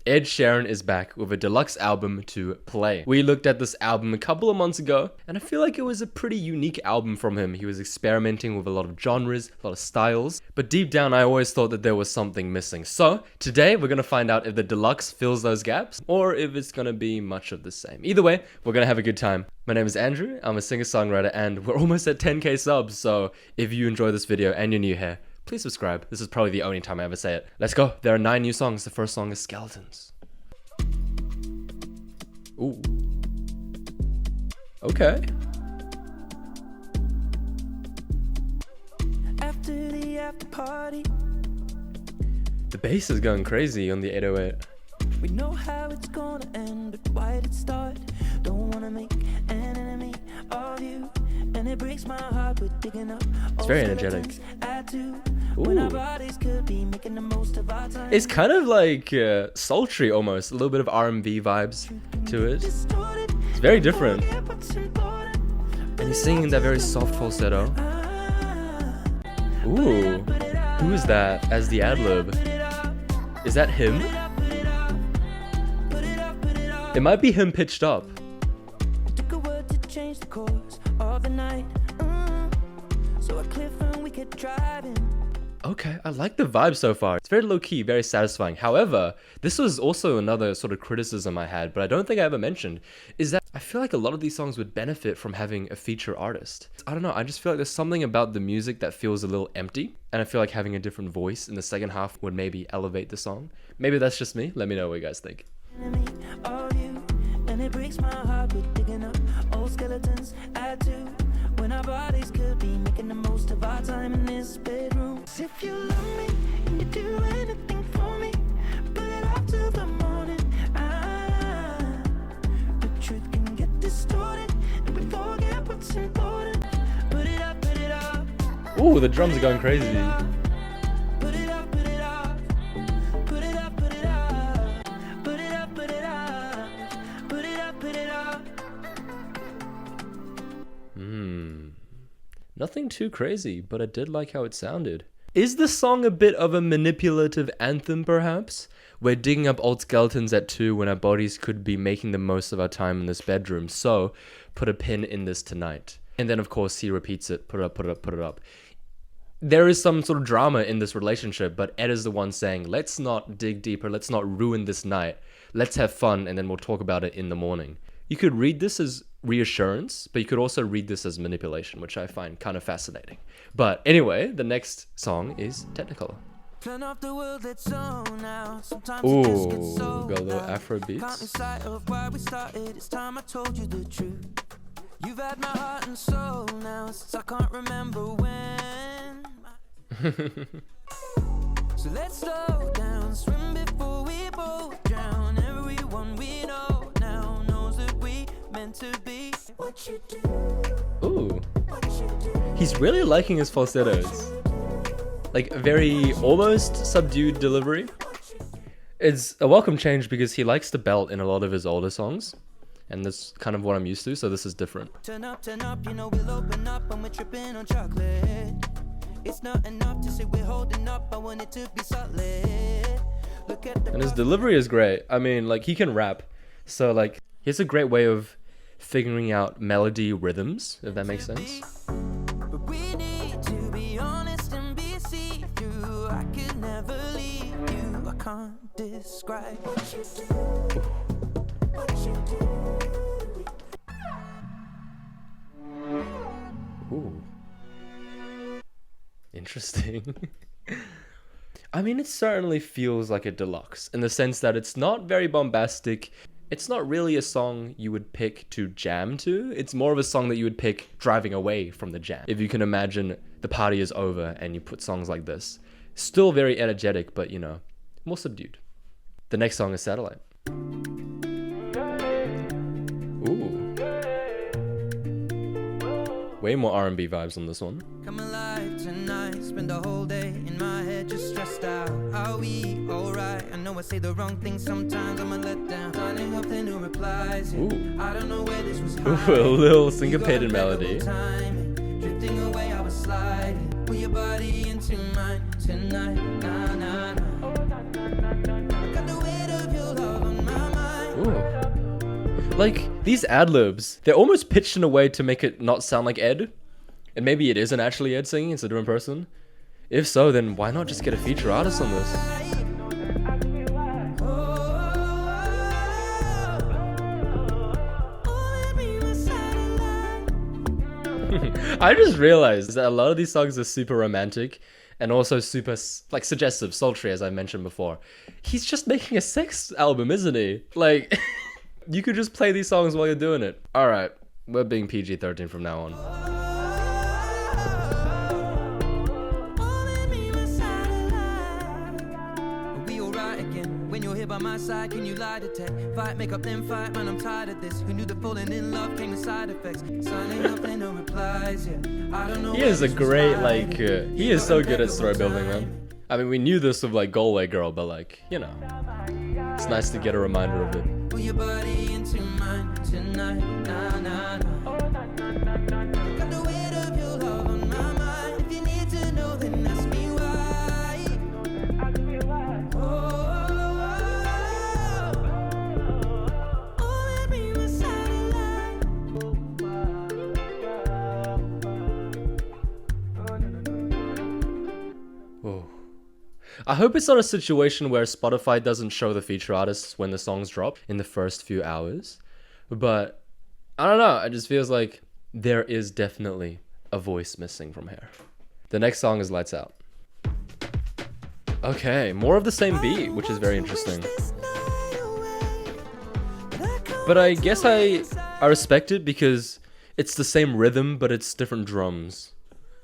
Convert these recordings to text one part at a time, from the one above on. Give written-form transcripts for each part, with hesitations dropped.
Ed Sheeran is back with a deluxe album to play. We looked at this album a couple of months ago, and I feel like it was a pretty unique album from him. He was experimenting with a lot of genres, a lot of styles, but deep down I always thought that there was something missing. So today we're gonna find out if the deluxe fills those gaps, or if it's gonna be much of the same. Either way, we're gonna have a good time. My name is Andrew, I'm a singer-songwriter, and we're almost at 10k subs, so if you enjoy this video and you're new here, please subscribe. This is probably the only time I ever say it. Let's go. There are 9 new songs. The first song is Skeletons. Ooh. Okay. After the after party, the bass is going crazy on the 808. we know how it's gonna end, but why did it start? Don't wanna make an enemy of you, and it breaks my heart. We're digging up. It's very energetic. When our bodies could be making the most of our time. It's kind of like sultry almost, a little bit of R&B vibes to it. It's very different. And he's singing that very soft falsetto. Ooh, who is that as the ad-lib? Is that him? It might be him pitched up. Took a word to change the course of the night. So a cliff and we could drive in. Okay, I like the vibe so far. It's very low-key, very satisfying. However, this was also another sort of criticism I had, but I don't think I ever mentioned, is that I feel like a lot of these songs would benefit from having a feature artist. I don't know, I just feel like there's something about the music that feels a little empty, and I feel like having a different voice in the second half would maybe elevate the song. Maybe that's just me. Let me know what you guys think. And it breaks my heart. We're digging up old skeletons. I do. When our bodies could be making the most of our time in this bedroom. If you love me and you do anything for me, put it off till the morning. The truth can get distorted, and we forget what's important. Put it up, put it up. Ooh, the drums are going crazy. Put it up, put it up. Put it up, put it up. Put it up, put it up. Put it up, put it up. Nothing too crazy, but I did like how it sounded. Is the song a bit of a manipulative anthem, perhaps? We're digging up old skeletons at 2 when our bodies could be making the most of our time in this bedroom, so put a pin in this tonight. And then, of course, he repeats it, put it up, put it up, put it up. There is some sort of drama in this relationship, but Ed is the one saying, let's not dig deeper, let's not ruin this night, let's have fun, and then we'll talk about it in the morning. You could read this as reassurance, but you could also read this as manipulation, which I find kind of fascinating. But anyway, the next song is Technicolour. Ooh, got a little Afro beats. You've had my heart and soul now since I can't remember when. So let's slow down, swim before we both drown. Everyone we know now knows that we meant to be. What you do? Ooh, What you do? he's really liking his falsettos. Like very almost subdued delivery. It's a welcome change because he likes to belt in a lot of his older songs. And that's kind of what I'm used to, so this is different. Turn up, you know we'll open up and we're tripping on chocolate. It's not enough to say we're holding up, I want it to be solid. Look at the And his delivery is great. I mean, like, he can rap. So, like, he has a great way of figuring out melody rhythms, if that makes sense. But we need to be honest and be see-through. I could never leave you. I can't describe what you do. What you do. Ooh. Interesting. I mean, it certainly feels like a deluxe in the sense that it's not very bombastic. It's not really a song you would pick to jam to. It's more of a song that you would pick driving away from the jam. If you can imagine the party is over and you put songs like this. Still very energetic, but, you know, more subdued. The next song is Satellite. Ooh. Way more R&B vibes on this one. Come alive tonight, spend the whole day in my head just stressed out. Are we alright? I know I say the wrong thing sometimes, I'm a letdown. Finding up the new replies. Ooh. I don't know where this was Ooh, a little syncopated melody. Drifting away, I was sliding. Put your body into mine tonight. Nah, nah, nah. Got the weight of your Like, these ad-libs, they're almost pitched in a way to make it not sound like Ed. And maybe it isn't actually Ed singing, it's a different person. If so, then why not just get a feature artist on this? I just realized that a lot of these songs are super romantic and also super, like, suggestive, sultry, as I mentioned before. He's just making a sex album, isn't he? Like, you could just play these songs while you're doing it. Alright, we're being PG-13 from now on. By my side, can you lie to tech? Fight, make up, then fight, man, I'm tired of this. Who knew the falling in love came with side effects? Signing up and no replies, yeah. I don't know. He is a great, like, he is so good at story building, man. I mean, we knew this with, like, Galway Girl, but, like, you know, it's nice to get a reminder of it. Put your body into mine tonight, nah, nah, nah. Got the weight of your love on my mind. If you need to know, then ask me why. I hope it's not a situation where Spotify doesn't show the feature artists when the songs drop in the first few hours. But I don't know, it just feels like there is definitely a voice missing from here. The next song is Lights Out. Okay, more of the same beat, which is very interesting. But I guess I respect it because it's the same rhythm, but it's different drums.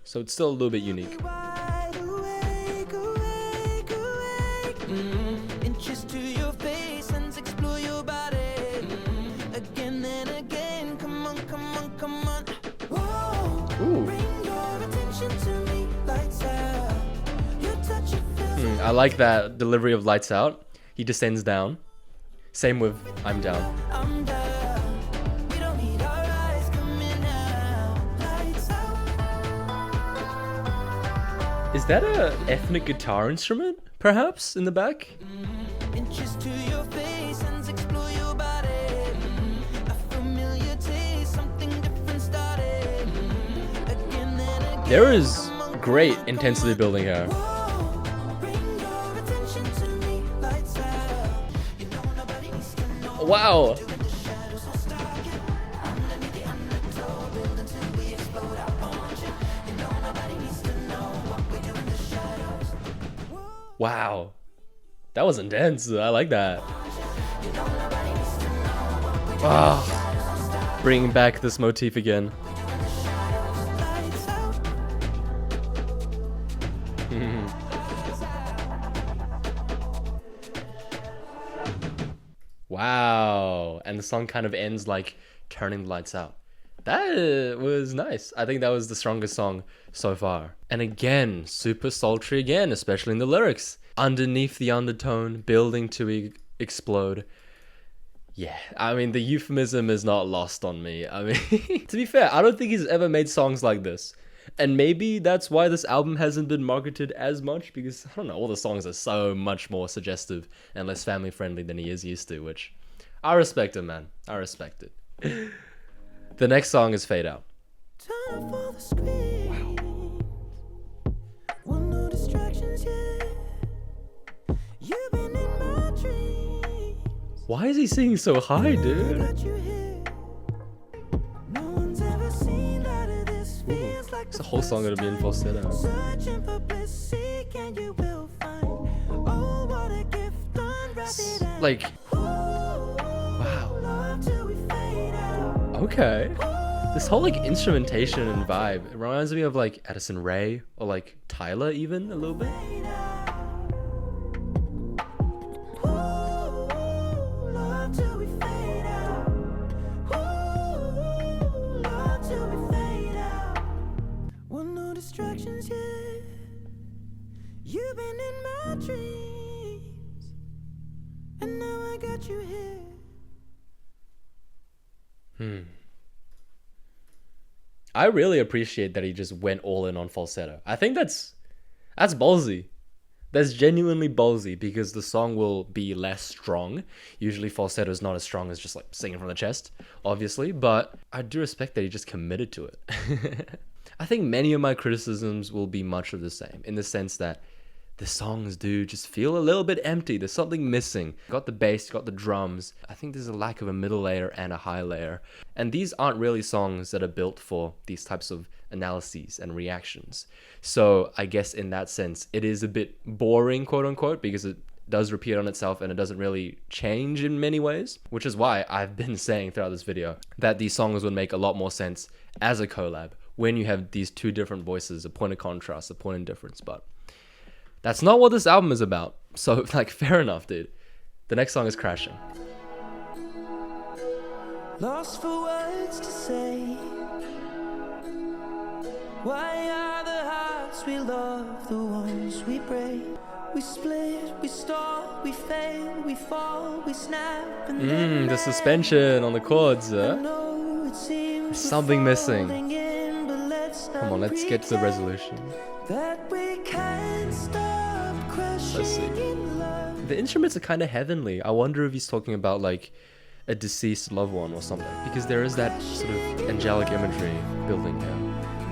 So it's still a little bit unique. I like that delivery of Lights Out. He descends down. Same with I'm Down. Is that a ethnic guitar instrument, perhaps, in the back? There is great intensity building here. Wow! Wow. That was intense. I like that. Ah, bringing back this motif again. Wow. And the song kind of ends like turning the lights out. That was nice. I think that was the strongest song so far. And again, super sultry again, especially in the lyrics. Underneath the undertone, building to explode. Yeah, I mean, the euphemism is not lost on me. I mean, to be fair, I don't think he's ever made songs like this. And maybe that's why this album hasn't been marketed as much, because, I don't know, all the songs are so much more suggestive and less family friendly than he is used to, which I respect him, man. I respect it. The next song is Fade Out. Wow. Why is he singing so high, dude? Is the whole song gonna be in falsetto? Like, wow. Okay. This whole like instrumentation and vibe, it reminds me of like Addison Rae or like Tyler even a little bit. You've been in my dreams, and now I got you here. I really appreciate that he just went all in on falsetto. I think that's ballsy. That's genuinely ballsy because the song will be less strong. Usually falsetto is not as strong as just like singing from the chest, obviously, but I do respect that he just committed to it. I think many of my criticisms will be much of the same, in the sense that the songs do just feel a little bit empty. There's something missing. Got the bass, got the drums. I think there's a lack of a middle layer and a high layer. And these aren't really songs that are built for these types of analyses and reactions. So I guess in that sense, it is a bit boring, quote unquote, because it does repeat on itself and it doesn't really change in many ways, which is why I've been saying throughout this video that these songs would make a lot more sense as a collab when you have these two different voices, a point of contrast, a point of difference. But that's not what this album is about. So, like, fair enough, dude. The next song is Crashing. Lost for words to say. Why are the hearts we love the ones we break? We split, we stop, we fail, we fall, we snap. And the suspension on the chords. There's something missing. Come on, let's get to the resolution. That we can't stop crashing. Let's see. In love. The instruments are kind of heavenly. I wonder if he's talking about like a deceased loved one or something, because there is that sort of angelic imagery building here.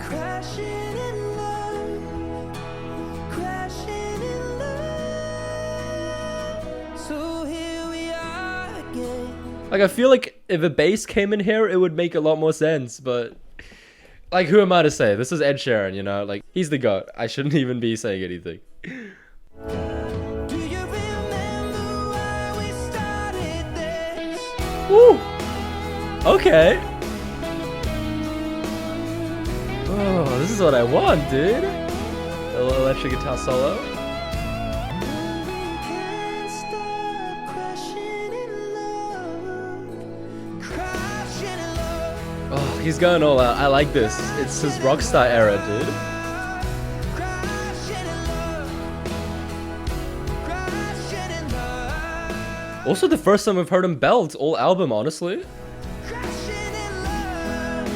Crashing in love. Crashing in love. So here we are again. Like, I feel like if a bass came in here, it would make a lot more sense, but like, who am I to say? This is Ed Sheeran, you know? Like, he's the GOAT. I shouldn't even be saying anything. Do you remember why we started this? Woo! Okay. Oh, this is what I want, dude. A little electric guitar solo. Can't stop crashing in love. Crashing in love. Oh, he's going all out. I like this. It's his rockstar era, dude. Crashing in love. Crashing in love. Also, the first time I've heard him belt all album, honestly. Crashing in love.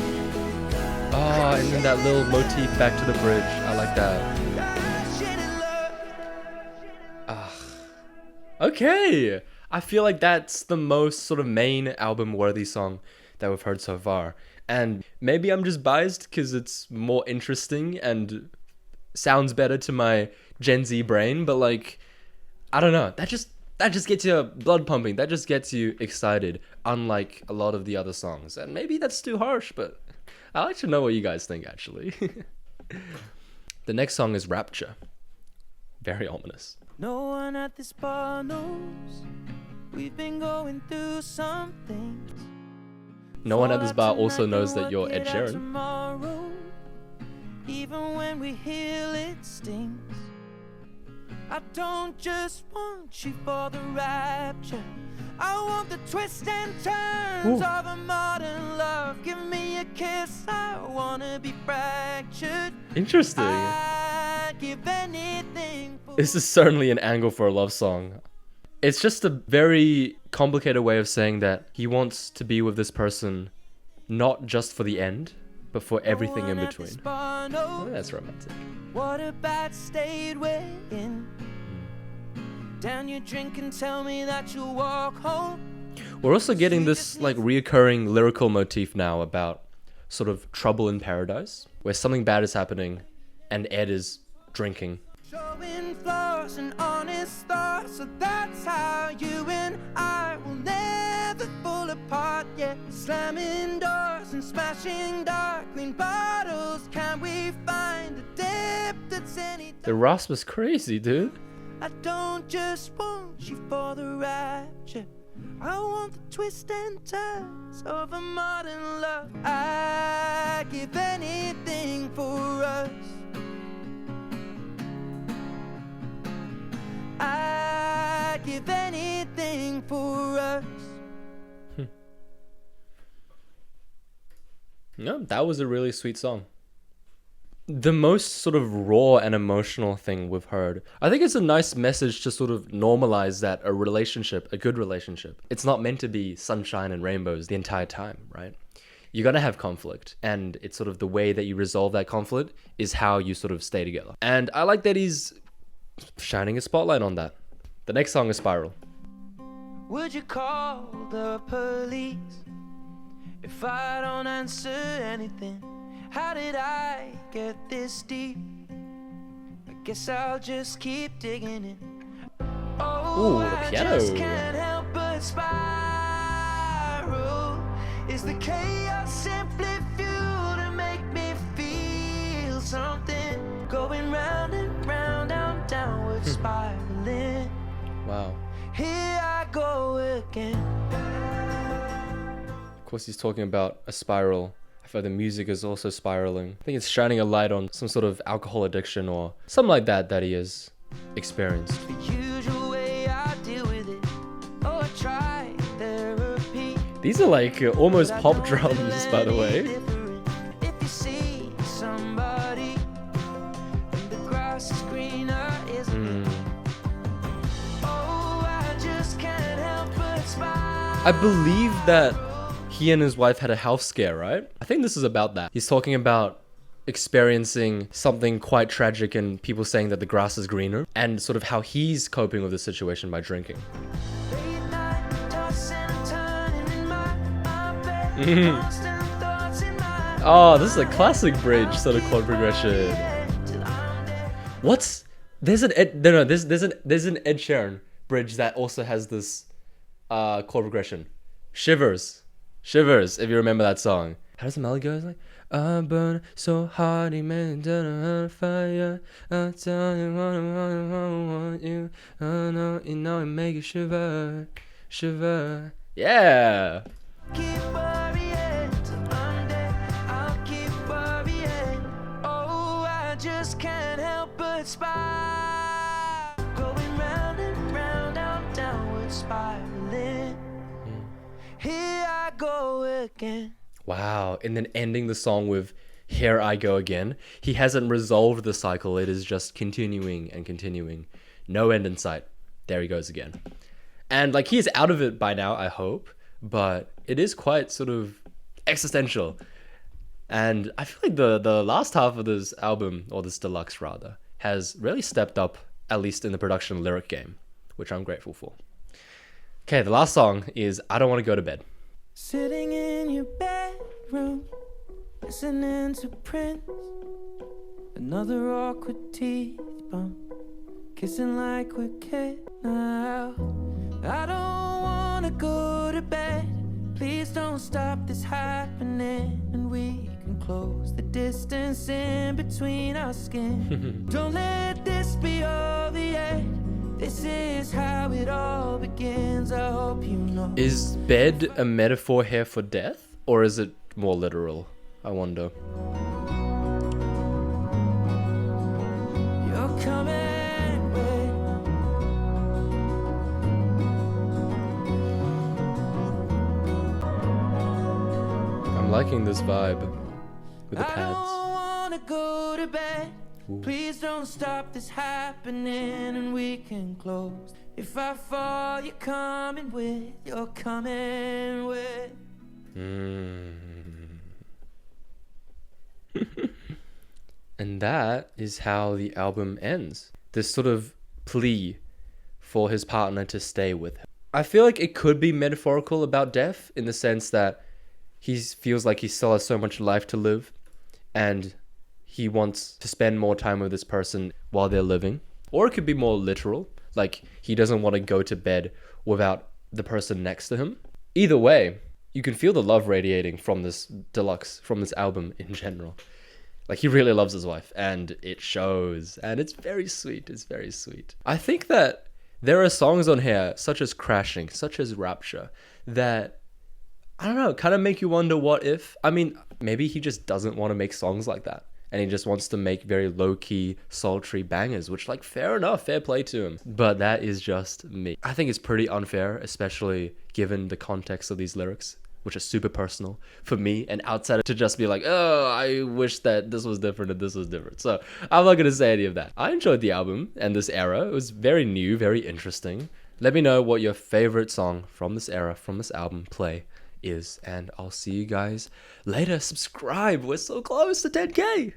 Oh, and then that little motif back to the bridge. I like that. Crashing in love. Okay. I feel like that's the most sort of main album-worthy song that we've heard so far. And maybe I'm just biased because it's more interesting and sounds better to my Gen Z brain, but like, I don't know. That just gets your blood pumping. That just gets you excited, unlike a lot of the other songs. And maybe that's too harsh, but I'd like to know what you guys think, actually. The next song is Rapture. Very ominous. No one at this bar knows we've been going through some things. No one at this bar also Tonight, knows they that you're work Ed it out Sheeran. tomorrow. Even when we heal, it stings. I don't just want you for the rapture. I want the twists and turns of a modern love. Give me a kiss, I wanna be fractured. Interesting. I'd give anything for This is certainly an angle for a love song. It's just a very complicated way of saying that he wants to be with this person not just for the end, but for everything in between. Oh, that's romantic. What a bad state we're in. Down your drink and tell me that you'll walk home. We're also getting this like reoccurring lyrical motif now about sort of trouble in paradise, where something bad is happening and Ed is drinking. Showing flaws and honest thoughts, so that's how you and I will never fall apart. Yeah, slamming doors and smashing dark green bottles. Can we find a depth that's any? The rasp is crazy, dude. I don't just want you for the rapture. I want the twist and turns of a modern love. I give anything for us. I give anything for us. No, that was a really sweet song. The most sort of raw and emotional thing we've heard. I think it's a nice message to sort of normalize that a relationship, a good relationship, it's not meant to be sunshine and rainbows the entire time, right? You're gonna have conflict, and it's sort of the way that you resolve that conflict is how you sort of stay together. And I like that he's shining a spotlight on that. The next song is Spiral. Would you call the police if I don't answer anything? How did I get this deep? I guess I'll just keep digging in. Ooh, the piano. I just can't help but spiral. Is the chaos simply fuel to make me feel something? Going round and round, I'm downward spiraling. Wow. Here I go again. Of course, he's talking about a spiral. I feel the music is also spiraling. I think it's shining a light on some sort of alcohol addiction or something like that he has experienced. The usual way I deal with it. Oh, I try therapy. These are like almost pop drums, by the way. If you see somebody and the grass is greener, isn't it? Oh, I just can't help but smile. I believe that he and his wife had a health scare, right? I think this is about that. He's talking about experiencing something quite tragic and people saying that the grass is greener and sort of how he's coping with the situation by drinking. Late night, tossing and turning in my bed. Constant thoughts in my Oh, this is a classic bridge sort of chord progression. till I'm dead. There's an Ed Sheeran bridge that also has this chord progression. Shivers, if you remember that song. How does the melody go? It's like, I burn so hard, he made it on fire. I tell you what I want you. I know you know it make you shiver. Yeah. Keep worrying till I'm dead. I'll keep worrying. Oh, I just can't help but spiral. Going round and round, I'm downward spiraling. Here I go again. Wow. And then ending the song with Here I Go Again. He hasn't resolved the cycle. It is just continuing and continuing. No end in sight. There he goes again. And like he's out of it by now, I hope. But it is quite sort of existential. And I feel like the last half of this album, or this deluxe rather, has really stepped up, at least in the production lyric game, which I'm grateful for. Okay, the last song is I Don't Want to Go to Bed. Sitting in your bedroom, listening to Prince. Another awkward teeth bump, kissing like we're kids now. I don't wanna go to bed. Please don't stop this happening, and we can close the distance in between our skin. Don't let this be all the end. This is how it all begins. I hope you know. Is bed a metaphor here for death? Or is it more literal? I wonder. You're coming back. I'm liking this vibe with the I pads. don't wanna go to bed. Ooh. Please don't stop this happening, and we can close. If I fall, you're coming with. You're coming with. And that is how the album ends. This sort of plea for his partner to stay with him. I feel like it could be metaphorical about death in the sense that he feels like he still has so much life to live and he wants to spend more time with this person while they're living. Or it could be more literal, like he doesn't want to go to bed without the person next to him. Either way, you can feel the love radiating from this deluxe, from this album in general. Like he really loves his wife and it shows, and it's very sweet. It's very sweet. I think that there are songs on here such as Crashing, such as Rapture, that, I don't know, kind of make you wonder what if. I mean, maybe he just doesn't want to make songs like that. And he just wants to make very low-key, sultry bangers, which, like, fair enough, fair play to him. But that is just me. I think it's pretty unfair, especially given the context of these lyrics, which are super personal for me, and outside to just be like, oh, I wish that this was different and this was different. So I'm not going to say any of that. I enjoyed the album and this era. It was very new, very interesting. Let me know what your favorite song from this era, from this album, play is, and I'll see you guys later. Subscribe, we're so close to 10k.